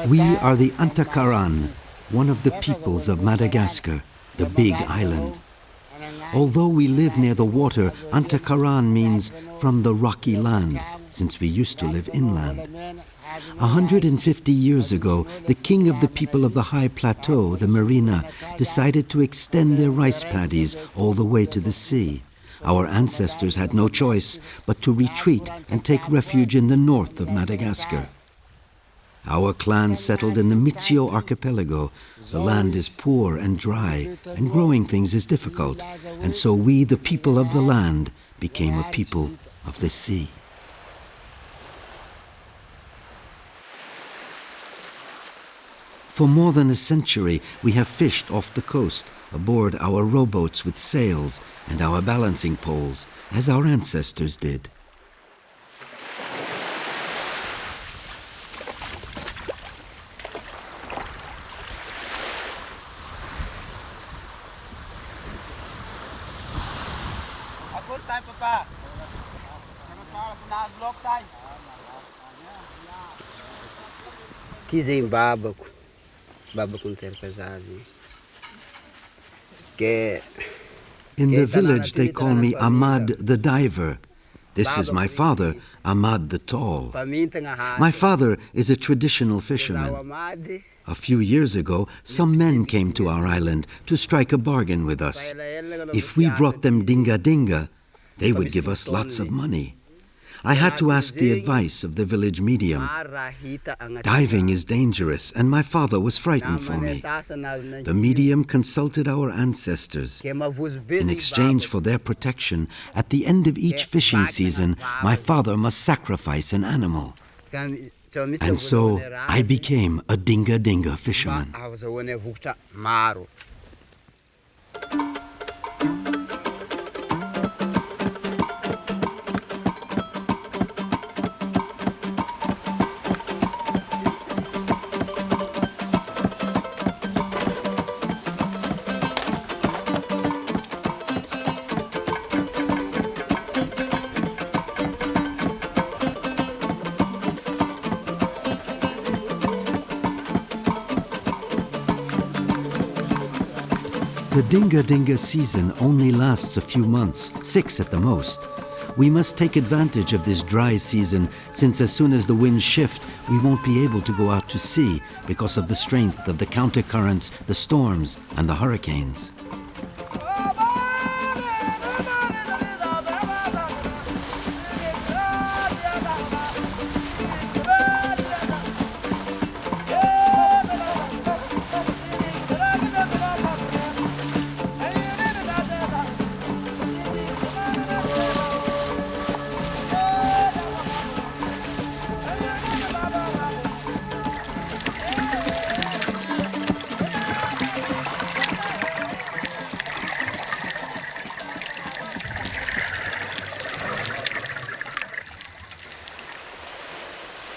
We are the Antakarana, one of the peoples of Madagascar, the big island. Although we live near the water, Antakarana means from the rocky land, since we used to live inland. 150 years ago, the king of the people of the high plateau, the Merina, decided to extend their rice paddies all the way to the sea. Our ancestors had no choice but to retreat and take refuge in the north of Madagascar. Our clan settled in the Mitsio archipelago. The land is poor and dry, and growing things is difficult, and so we, the people of the land, became a people of the sea. For more than a century, we have fished off the coast, aboard our rowboats with sails and our balancing poles, as our ancestors did. In the village, they call me Ahmad the diver. This is my father, Ahmad the tall. My father is a traditional fisherman. A few years ago, some men came to our island to strike a bargain with us. If we brought them dinga-dinga, they would give us lots of money. I had to ask the advice of the village medium. Diving is dangerous, and my father was frightened for me. The medium consulted our ancestors. In exchange for their protection, at the end of each fishing season, my father must sacrifice an animal. And so I became a dinga-dinga fisherman. The dinga-dinga season only lasts a few months, 6 at the most. We must take advantage of this dry season, since as soon as the winds shift, we won't be able to go out to sea because of the strength of the countercurrents, the storms, and the hurricanes.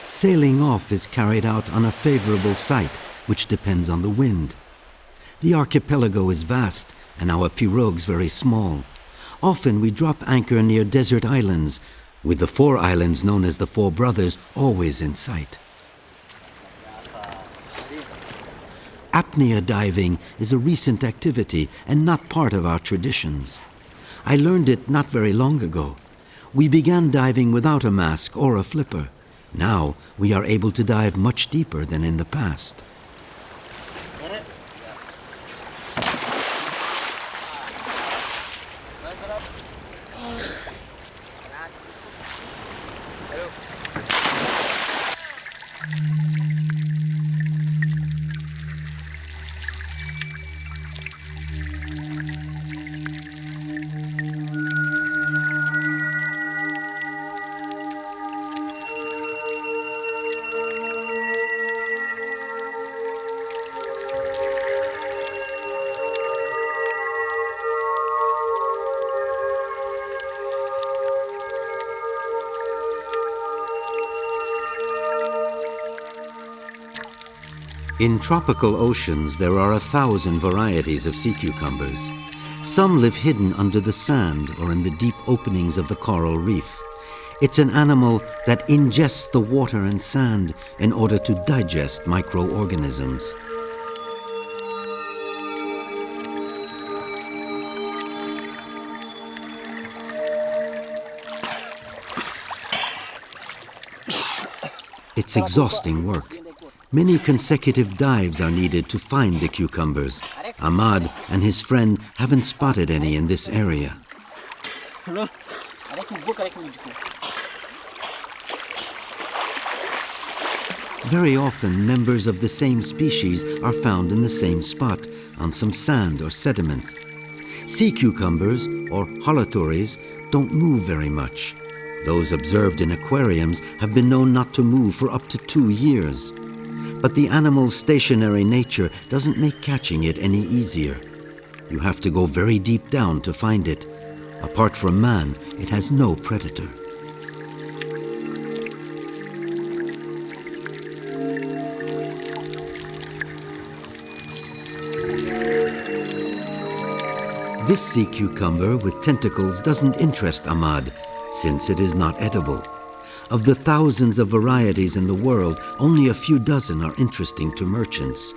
Sailing off is carried out on a favorable site, which depends on the wind. The archipelago is vast and our pirogues very small. Often we drop anchor near desert islands, with the 4 islands known as the 4 Brothers always in sight. Apnea diving is a recent activity and not part of our traditions. I learned it not very long ago. We began diving without a mask or a flipper. Now we are able to dive much deeper than in the past. In tropical oceans, there are 1,000 varieties of sea cucumbers. Some live hidden under the sand or in the deep openings of the coral reef. It's an animal that ingests the water and sand in order to digest microorganisms. It's exhausting work. Many consecutive dives are needed to find the cucumbers. Ahmad and his friend haven't spotted any in this area. Very often, members of the same species are found in the same spot, on some sand or sediment. Sea cucumbers, or holoturies, don't move very much. Those observed in aquariums have been known not to move for up to 2 years. But the animal's stationary nature doesn't make catching it any easier. You have to go very deep down to find it. Apart from man, it has no predator. This sea cucumber with tentacles doesn't interest Ahmad, since it is not edible. Of the thousands of varieties in the world, only a few dozen are interesting to merchants.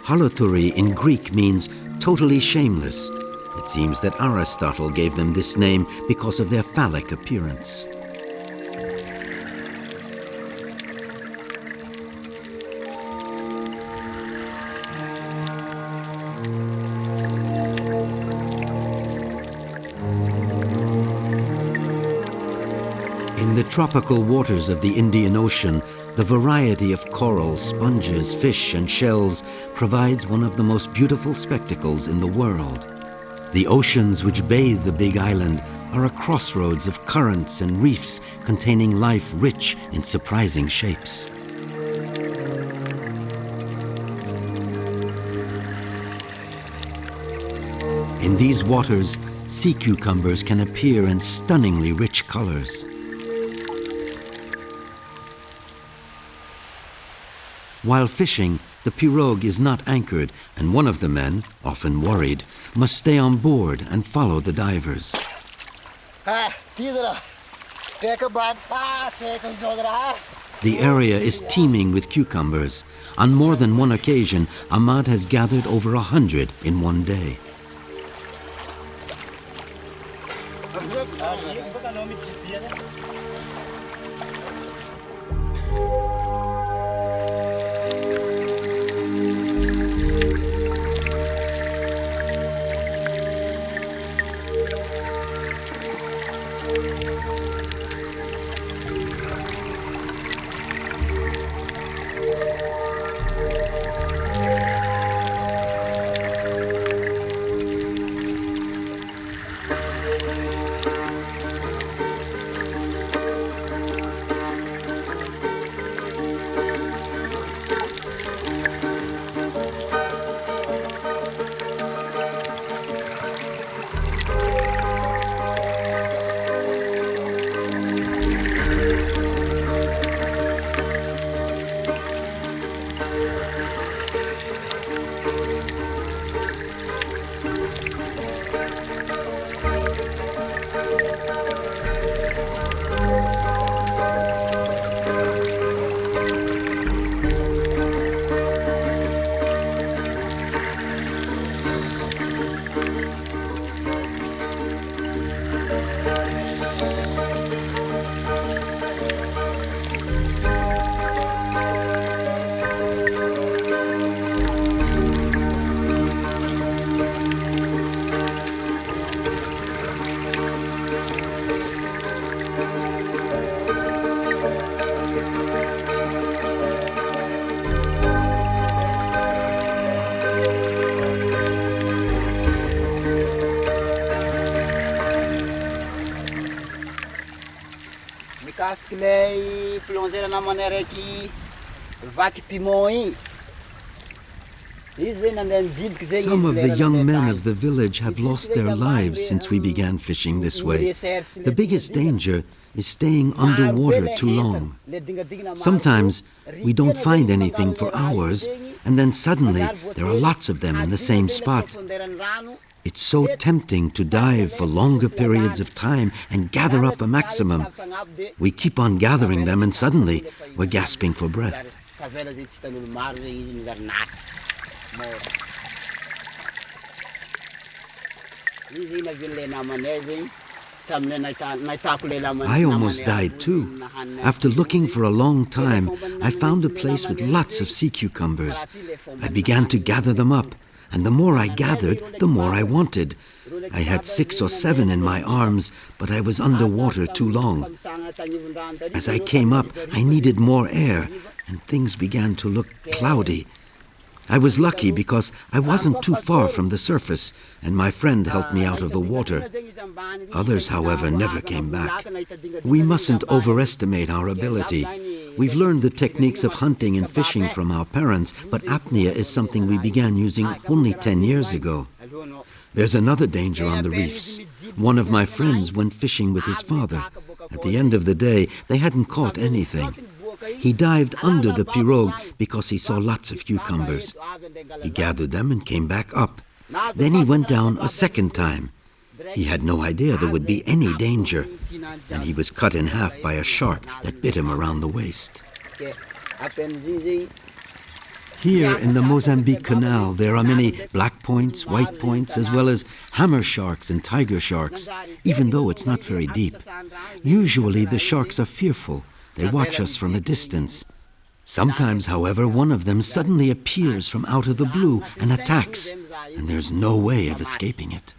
Holotury in Greek means totally shameless. It seems that Aristotle gave them this name because of their phallic appearance. In the tropical waters of the Indian Ocean, the variety of corals, sponges, fish, and shells provides one of the most beautiful spectacles in the world. The oceans which bathe the Big Island are a crossroads of currents and reefs containing life rich in surprising shapes. In these waters, sea cucumbers can appear in stunningly rich colors. While fishing, the pirogue is not anchored, and one of the men, often worried, must stay on board and follow the divers. The area is teeming with cucumbers. On more than one occasion, Ahmad has gathered over 100 in one day. Some of the young men of the village have lost their lives since we began fishing this way. The biggest danger is staying underwater too long. Sometimes we don't find anything for hours, and then suddenly there are lots of them in the same spot. It's so tempting to dive for longer periods of time and gather up a maximum. We keep on gathering them and suddenly we're gasping for breath. I almost died too. After looking for a long time, I found a place with lots of sea cucumbers. I began to gather them up, and the more I gathered, the more I wanted. I had 6 or 7 in my arms, but I was underwater too long. As I came up, I needed more air, and things began to look cloudy. I was lucky because I wasn't too far from the surface, and my friend helped me out of the water. Others, however, never came back. We mustn't overestimate our ability. We've learned the techniques of hunting and fishing from our parents, but apnea is something we began using only 10 years ago. There's another danger on the reefs. One of my friends went fishing with his father. At the end of the day, they hadn't caught anything. He dived under the pirogue because he saw lots of cucumbers. He gathered them and came back up. Then he went down a second time. He had no idea there would be any danger, and he was cut in half by a shark that bit him around the waist. Here in the Mozambique Canal, there are many black points, white points, as well as hammer sharks and tiger sharks, even though it's not very deep. Usually the sharks are fearful. They watch us from a distance. Sometimes, however, one of them suddenly appears from out of the blue and attacks, and there's no way of escaping it.